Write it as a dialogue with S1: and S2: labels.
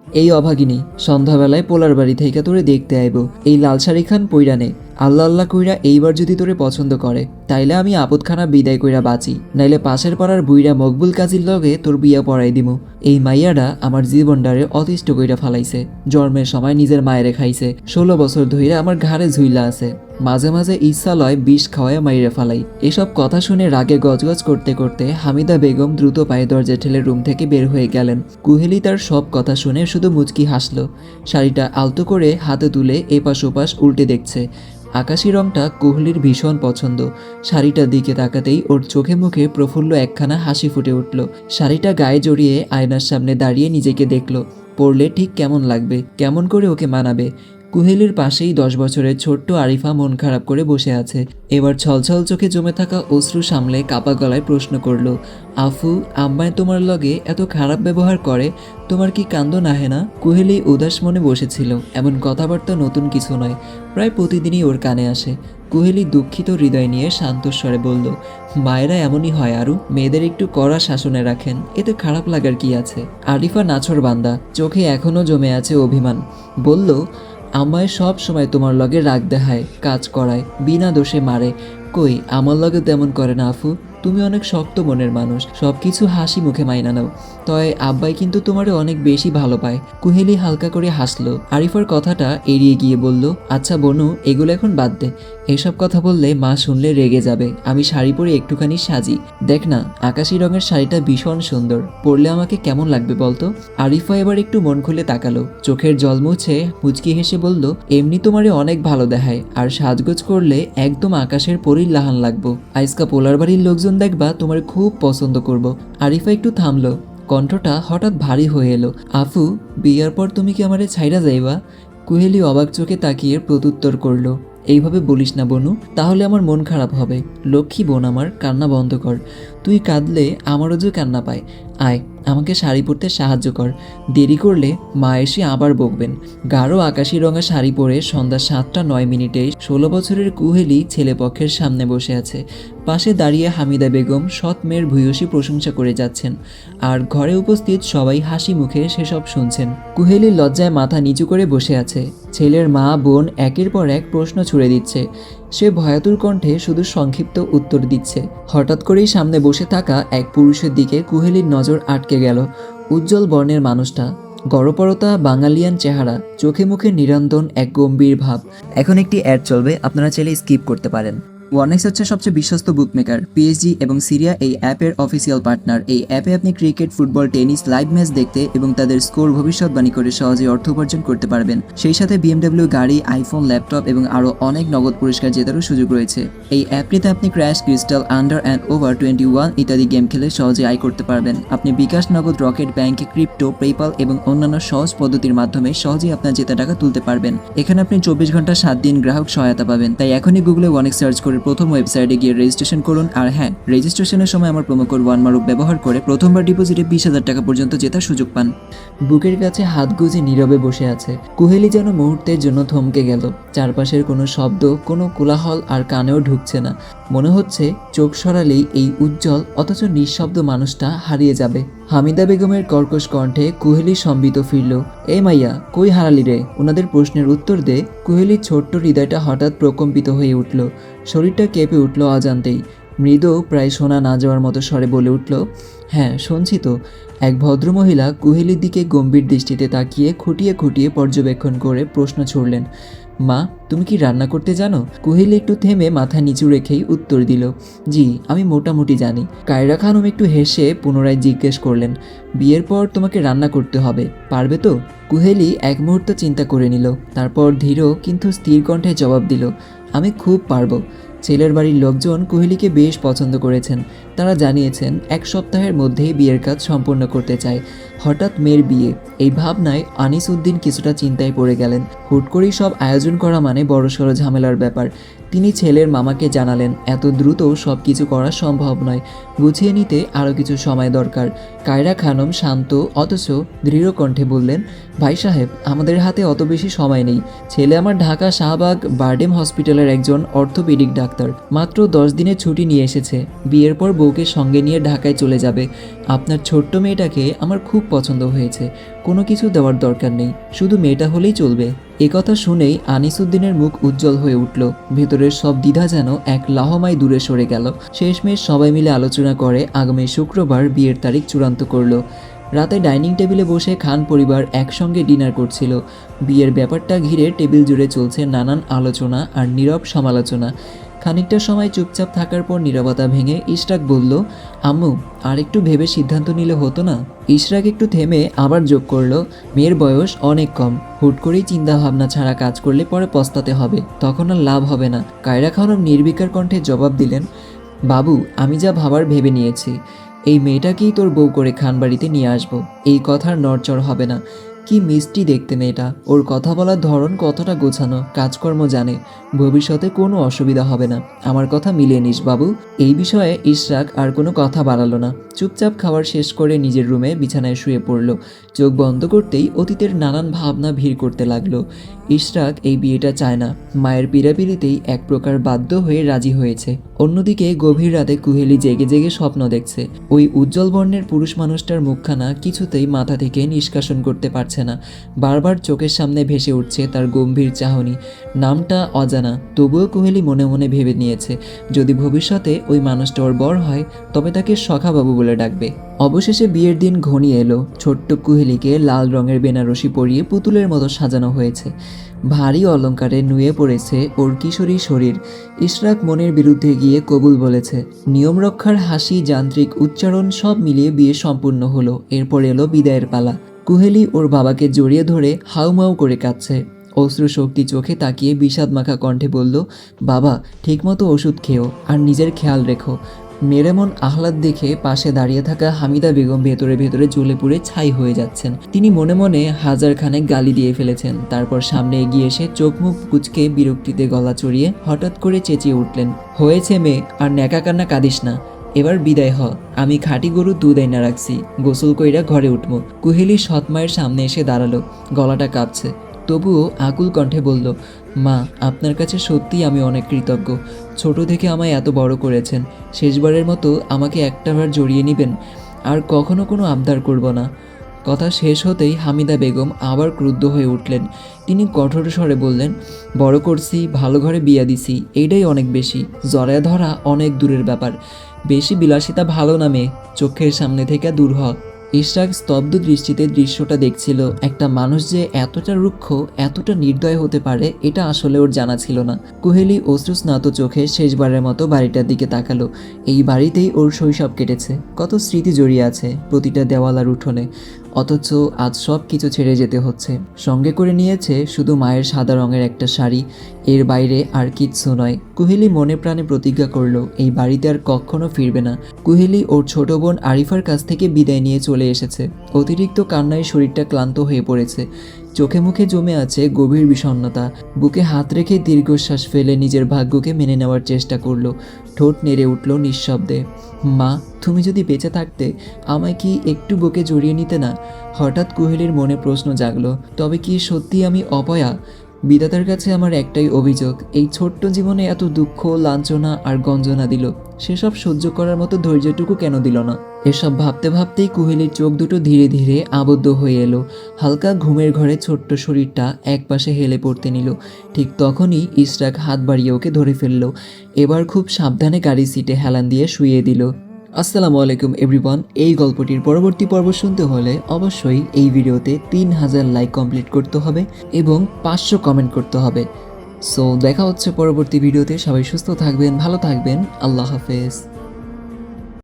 S1: এই অভাগিনী সন্ধ্যাবেলায় পোলার বাড়ি থেকে তোরে দেখতে আইব। এই লাল শাড়ি খান পইরানে আল্লাহ আল্লাহ কইরা এইবার যদি তোরে পছন্দ করে তাইলে আমি আপদখানা বিদায় কইরা বাঁচি, নাইলে পাশের পাড়ার বুইরা মকবুল কাজীর লগে তোর বিয়া পড়াই দিমু। এই মাইয়াডা আমার জীবনটারে অতিষ্ঠ কইরা ফালাইছে। জন্মের সময় নিজের মায়েরে খাইছে, 16 বছর ধইরা আমার ঘাড়ে ঝুইলা আছে। মাঝে মাঝে ইচ্ছা লয় বিষ খাওয়ায় মাইরে ফালাই। এসব কথা শুনে রাগে গজগজ করতে করতে হামিদা বেগম দ্রুত পায়ে দরজা ঠেলে রুম থেকে বের হয়ে গেলেন। কুহেলি তার সব কথা শুনে শুধু মুচকি হাসলো। শাড়িটা আলতো করে হাতে তুলে এপাশ ওপাশ উল্টে দেখছে। আকাশি রংটা কোহলির ভীষণ পছন্দ। শাড়িটার দিকে তাকাতেই ওর চোখে মুখে প্রফুল্ল একখানা হাসি ফুটে উঠল। শাড়িটা গায়ে জড়িয়ে আয়নার সামনে দাঁড়িয়ে নিজেকে দেখল। পরলে ঠিক কেমন লাগবে, কেমন করে ওকে মানাবে। কুহেলির পাশেই 10 বছরের ছোট্ট আরিফা মন খারাপ করে বসে আছে। এবার ছলছল চোখে জমে থাকা অশ্রু সামলে কাপা গলায় প্রশ্ন করল, আফু, আম্মায় তোমার লগে এত খারাপ ব্যবহার করে, তোমার কি কান্দ নাহে না? কুহেলি উদাস মনে বসেছিল। এমন কথাবার্তা নতুন কিছু নয়, প্রায় প্রতিদিনই ওর কানে আসে। কুহেলি দুঃখিত হৃদয় নিয়ে শান্ত স্বরে বলল, মায়েরা এমনই হয় আরু, মেয়েদের একটু কড়া শাসনে রাখেন, এতে খারাপ লাগার কি আছে? আরিফা নাছর বান্দা, চোখে এখনো জমে আছে অভিমান। বলল, আমায় সব সময় তোমার লগে রাগ দেখায়, কাজ করায়, বিনা দোষে মারে। কই, আমার লগে তেমন করে না আফু। তুমি অনেক শক্ত মনের মানুষ, সবকিছু হাসি মুখে মাইনা নাও। তয় আব্বাই কিন্তু তোমারে অনেক বেশি ভালো পায়। কুহেলি হালকা করে হাসলো। আরিফার কথাটা এড়িয়ে গিয়ে বলল, আচ্ছা বনু, এগুলো এখন বাদ দে। এসব কথা বললে মা শুনলে রেগে যাবে। আমি শাড়ি পরে একটুখানি সাজি, দেখ না, আকাশি রঙের শাড়িটা ভীষণ সুন্দর, পরলে আমাকে কেমন লাগবে বলতো? আরিফা এবার একটু মন খুলে তাকালো, চোখের জল মুছে মুচকি হেসে বলল, এমনি তোমারে অনেক ভালো দেখায়, আর সাজগোজ করলে একদম আকাশের পরীর লাহান লাগবো। আইসকা পোলার বাড়ির লোকজন দেখবা তোমার খুব পছন্দ করব। আরিফা একটু থামলো, কণ্ঠটা হঠাৎ ভারী হয়ে এলো। আফু, বিয়ার পর তুমি কি আমারে ছাইরা যাইবা? কুহেলি অবাক চোখে তাকিয়ে প্রত্যুত্তর করলো, এইভাবে বলিস না বনু, তাহলে আমার মন খারাপ হবে। লক্ষ্মী বোন আমার, কান্না বন্ধ কর। তুই কাঁদলে আমারও যে কান্না পায়। আয়, আমাকে শাড়ি পরতে সাহায্য কর। দেরি করলে মা এসে আবার বকবেন। গাঢ় আকাশি রঙা শাড়ি পরে সন্ধ্যা 7:09 16 বছরের কুহেলি ছেলেপক্ষের সামনে বসে আছে। পাশে দাঁড়িয়ে হামিদা বেগম সৎ মেয়ের ভূয়সী প্রশংসা করে যাচ্ছেন, আর ঘরে উপস্থিত সবাই হাসি মুখে সেসব শুনছেন। কুহেলির লজ্জায় মাথা নিচু করে বসে আছে। ছেলের মা বোন একের পর এক প্রশ্ন ছুড়ে দিচ্ছে, সে ভয়াতুর কণ্ঠে শুধু সংক্ষিপ্ত উত্তর দিচ্ছে। হঠাৎ করেই সামনে বসে থাকা এক পুরুষের দিকে কুহেলির নজর আটকে গেল। উজ্জ্বল বর্ণের মানুষটা, গড়পড়তা বাঙালিয়ান চেহারা, চোখে মুখে নিরন্তন এক গম্ভীর ভাব। এখন একটি অ্যাড চলবে, আপনারা চাইলে স্কিপ করতে পারেন। ওয়ানেক্স হচ্ছে সবচেয়ে বিশ্বস্ত বুকমেকার। পিএসজি এবং সিরিয়া এই অ্যাপের অফিসিয়াল পার্টনার। এই অ্যাপে আপনি cricket, football, tennis live match দেখতে এবং তাদের স্কোর ভবিষ্যৎবাণী করে সহজে অর্থ উপার্জন করতে পারবেন। সেই সাথে বিএমডব্লিউ গাড়ি, আইফোন, ল্যাপটপ এবং আরও অনেক নগদ পুরস্কার জেতারও সুযোগ রয়েছে। এই অ্যাপটিতে আপনি crash, crystal, under and over 21 ইত্যাদি গেম খেলে সহজে আয় করতে পারবেন। আপনি বিকাশ, নগদ, রকেট ব্যাংক, ক্রিপ্টো, পেপাল এবং অন্যান্য সহজ পদ্ধতির মাধ্যমে সহজেই আপনার জেতা টাকা তুলতে পারবেন। এখানে আপনি 24 ঘন্টা 7 দিন গ্রাহক সহায়তা পাবেন। তাই এখনই গুগলে ওয়ানেক্স সার্চ করে প্রথম ওয়েবসাইটে গিয়ে রেজিস্ট্রেশন করুন। আর হ্যাঁ, রেজিস্ট্রেশনের সময় আমার প্রোমো কোড ওয়ানমারুফ ব্যবহার করে প্রথমবার ডিপোজিটে 20,000 টাকা পর্যন্ত জেতার সুযোগ পান। বুকের কাছে হাত গুজে নীরবে বসে আছে কুহেলি, যেন মুহূর্তের জন্য থমকে গেল। চারপাশের কোনো শব্দ, কোনো কোলাহল আর কানেও ঢুকছে না। মনে হচ্ছে চোখ সরালেই এই উজ্জ্বল অথচ নিঃশব্দ মানুষটা হারিয়ে যাবে। হামিদা বেগমের কর্কশ কণ্ঠে কুহেলি সম্বিত ফিরল, এ মাইয়া, কই হারালি রে? ওনাদের প্রশ্নের উত্তর দে। কুহেলির ছোট্ট হৃদয়টা হঠাৎ প্রকম্পিত হয়ে উঠল, শরীরটা কেঁপে উঠল অজান্তেই। মৃদু, প্রায় শোনা না যাওয়ার মতো স্বরে বলে উঠল, হ্যাঁ শুনছি তো। এক ভদ্রমহিলা কুহেলির দিকে গম্ভীর দৃষ্টিতে তাকিয়ে খুঁটিয়ে খুঁটিয়ে পর্যবেক্ষণ করে প্রশ্ন ছুড়লেন, মা, তুমি কি রান্না করতে জানো? কুহেলি একটু থেমে মাথা নিচু রেখেই উত্তর দিল, জি, আমি মোটামুটি জানি। কায়রা খানম একটু হেসে পুনরায় জিজ্ঞেস করলেন, বিয়ের পর তোমাকে রান্না করতে হবে, পারবে তো? কুহেলি এক মুহূর্ত চিন্তা করে নিল, তারপর ধীর কিন্তু স্থির কণ্ঠে জবাব দিল, আমি খুব পারবো। ছেলের বাড়ির লোকজন কুহেলিকে বেশ পছন্দ করেছেন। তারা জানিয়েছেন 1 সপ্তাহের মধ্যেই বিয়ের কাজ সম্পন্ন করতে চায়। হঠাৎ মেয়ের বিয়ে, এই ভাবনায় আনিস উদ্দিন কিছুটা চিন্তায় পড়ে গেলেন। হুট করেই সব আয়োজন করা মানে বড়সড় ঝামেলার ব্যাপার। তিনি ছেলের মামাকে জানালেন, এত দ্রুত সব কিছু করা সম্ভব নয়। গুছিয়ে নিতে আরও কিছু সময় দরকার। কায়রা খানম শান্ত অথচ দৃঢ় কণ্ঠে বললেন, ভাই সাহেব, আমাদের হাতে অত বেশি সময় নেই। ছেলে আমার ঢাকা শাহবাগ বারডেম হসপিটালের একজন অর্থোপেডিক ডাক্তার, মাত্র 10 দিনের ছুটি নিয়ে এসেছে। বিয়ের পর বউকে সঙ্গে নিয়ে ঢাকায় চলে যাবে। আপনার ছোট্ট মেয়েটাকে আমার খুব পছন্দ হয়েছে, কোনো কিছু দেওয়ার দরকার নেই, শুধু মেয়েটা হলেই চলবে। একথা শুনেই আনিসুদ্দিনের মুখ উজ্জ্বল হয়ে উঠল। ভেতরের সব দ্বিধা যেন এক লাহমায় দূরে সরে গেল। শেষমেশ সবাই মিলে আলোচনা করে আগামী শুক্রবার বিয়ের তারিখ চূড়ান্ত করলো। রাতে ডাইনিং টেবিলে বসে খান পরিবার একসঙ্গে ডিনার করছিল। বিয়ের ব্যাপারটা ঘিরে টেবিল জুড়ে চলছে নানান আলোচনা আর নীরব সমালোচনা। খানিকটা সময় চুপচাপ থাকার পর নীরবতা ভেঙে ইশরাক বলল, আম্মু, আর একটু ভেবে সিদ্ধান্ত নিলে হতো না? ইশরাক একটু থেমে আবার যোগ করলো, মেয়ের বয়স অনেক কম, হুট করেই চিন্তা ভাবনা ছাড়া কাজ করলে পরে পস্তাতে হবে, তখন আর লাভ হবে না। কায়রা খানম নির্বিকার কণ্ঠে জবাব দিলেন, বাবু, আমি যা ভাবার ভেবে নিয়েছি। এই মেয়েটাকেই তোর বউ করে খান বাড়িতে নিয়ে আসবো। এই কথার নড়চড় হবে না। কি মিষ্টি দেখতে মেয়েটা, ওর কথা বলার ধরন কতটা গোছানো, কাজকর্ম জানে, ভবিষ্যতে কোনো অসুবিধা হবে না। আমার কথা মিলিয়ে নিস বাবু। এই বিষয়ে ইশরাক আর কোনো কথা বাড়ালো না। চুপচাপ খাবার শেষ করে নিজের রুমে বিছানায় শুয়ে পড়ল। চোখ বন্ধ করতেই অতীতের নানান ভাবনা ভিড় করতে লাগলো। ইশরাক এই বিয়েটা চায় না, মায়ের পীড়াপিড়িতেই এক প্রকার বাধ্য হয়ে রাজি হয়েছে। অন্যদিকে গভীর রাতে কুহেলি জেগে জেগে স্বপ্ন দেখছে। ওই উজ্জ্বল বর্ণের পুরুষ মানুষটার মুখখানা কিছুতেই মাথা থেকে নিষ্কাশন করতে পারছে না। বারবার চোখের সামনে ভেসে উঠছে তার গম্ভীর চাহনি। নামটা অজানা, তবুও কুহেলি মনে মনে ভেবে নিয়েছে, যদি ভবিষ্যতে ওই মানুষটা ওর বর হয় তবে তাকে সখাবাবু বলে ডাকবে। অবশেষে বিয়ের দিন ঘনিয়ে এলো। ছোট্ট কুহেলিকে লাল রঙের বেনারসি পরিয়ে পুতুলের মতো সাজানো হয়েছে। ভারী অলংকারে নুয়ে পড়েছে ওর কিশোরী শরীর। ইশরাক মনের বিরুদ্ধে গিয়ে কবুল বলেছে। নিয়ম রক্ষার হাসি, যান্ত্রিক উচ্চারণ সব মিলিয়ে বিয়ে সম্পূর্ণ হলো। এরপর এলো বিদায়ের পালা। কুহেলি ওর বাবাকে জড়িয়ে ধরে হাউমাউ করে কাঁদছে। অশ্রু শক্তি চোখে তাকিয়ে বিষাদ মাখা কণ্ঠে বলল, বাবা, ঠিকমতো ওষুধ খেও আর নিজের খেয়াল রেখো। মেয়ের এমন আহ্লাদ দেখে পাশে দাঁড়িয়ে থাকা হামিদা বেগম ভেতরে ভেতরে জ্বলে পুড়ে ছাই হয়ে যাচ্ছেন। তিনি মনে মনে হাজার খানেক গালি দিয়ে ফেলেছেন। তারপর সামনে এগিয়ে এসে চোখ মুখ কুঁচকে বিরক্তিতে গলা চড়িয়ে হঠাৎ করে চেঁচিয়ে উঠলেন, হয়েছে মেয়ে, আর ন্যাকা কান্না কাঁদিস না, এবার বিদায় হ। আমি খাঁটি গরু দুধ আইনা রাখছি, গোসল কইরা ঘরে উঠবো। কুহেলি সৎমায়ের সামনে এসে দাঁড়ালো, গলাটা কাঁপছে, তবুও আকুল কণ্ঠে বলল, মা, আপনার কাছে সত্যিই আমি অনেক কৃতজ্ঞ। ছোট থেকে আমায় এত বড় করেছেন। শেষবারের মতো আমাকে একটাবার জড়িয়ে নেবেন, আর কখনো কোনো আবদার করব না। কথা শেষ হতেই হামিদা বেগম আবার ক্রুদ্ধ হয়ে উঠলেন। তিনি কঠোর স্বরে বললেন, বড় করছি, ভালো ঘরে বিয়া দিছি, এইটাই অনেক বেশি। জড়ায় ধরা অনেক দূরের ব্যাপার। বেশি বিলাসিতা ভালো না মেয়ে, চোখের সামনে থেকে দূর হ। ইশরাক স্তব্ধ দৃষ্টিতে দৃশ্যটা দেখছিল। একটা মানুষ যে এতটা রুক্ষ, এতটা নির্দয় হতে পারে, এটা আসলে ওর জানা ছিল না। কুহেলি অশ্রুস্নাত চোখে শেষবারের মতো বাড়িটার দিকে তাকালো। এই বাড়িতেই ওর শৈশব কেটেছে, কত স্মৃতি জড়িয়ে আছে প্রতিটা দেওয়াল আর উঠোনে। অথচ আজ সব কিছু ছেড়ে যেতে হচ্ছে। সঙ্গে করে নিয়েছে শুধু মায়ের সাদা রঙের একটা শাড়ি, এর বাইরে আর কিচ্ছু নয়। কুহেলি মনে প্রাণে প্রতিজ্ঞা করলো এই বাড়িতে আর কখনো ফিরবে না। কুহেলি ওর ছোট বোন আরিফার কাছ থেকে বিদায় নিয়ে চলে এসেছে। অতিরিক্ত কান্নায় শরীরটা ক্লান্ত হয়ে পড়েছে। চোখে মুখে জমে আছে গভীর বিষণ্ণতা। বুকে হাত রেখে দীর্ঘশ্বাস ফেলে নিজের ভাগ্যকে মেনে নেওয়ার চেষ্টা করলো। ঠোঁট নেড়ে উঠল নিঃশব্দে, মা, তুমি যদি বেঁচে থাকতে আমায় কি একটু বুকে জড়িয়ে নিতে না? হঠাৎ কুহেলির মনে প্রশ্ন জাগলো, তবে কি সত্যি আমি অপয়া? বিধাতার কাছে আমার একটাই অভিযোগ, এই ছোট্ট জীবনে এত দুঃখ, লাঞ্ছনা আর গঞ্জনা দিল, সেসব সহ্য করার মতো ধৈর্যটুকু কেন দিল না? এসব ভাবতে ভাবতেই কুহেলির চোখ দুটো ধীরে ধীরে আবদ্ধ হয়ে এলো। হালকা ঘুমের ঘরে ছোট্ট শরীরটা একপাশে হেলে পড়তে নিল। ঠিক তখনই ইশরাক হাত বাড়িয়ে ওকে ধরে ফেললো। এবার খুব সাবধানে গাড়ির সিটে হেলান দিয়ে শুইয়ে দিল। আসসালামু আলাইকুম এভরিওয়ান। এই গল্পটির পরবর্তী পর্ব শুনতে হলে অবশ্যই এই ভিডিওতে 3000 লাইক কমপ্লিট করতে হবে এবং 500 কমেন্ট করতে হবে। সো দেখা হচ্ছে পরবর্তী ভিডিওতে। সবাই সুস্থ থাকবেন, ভালো থাকবেন। আল্লাহ হাফেজ।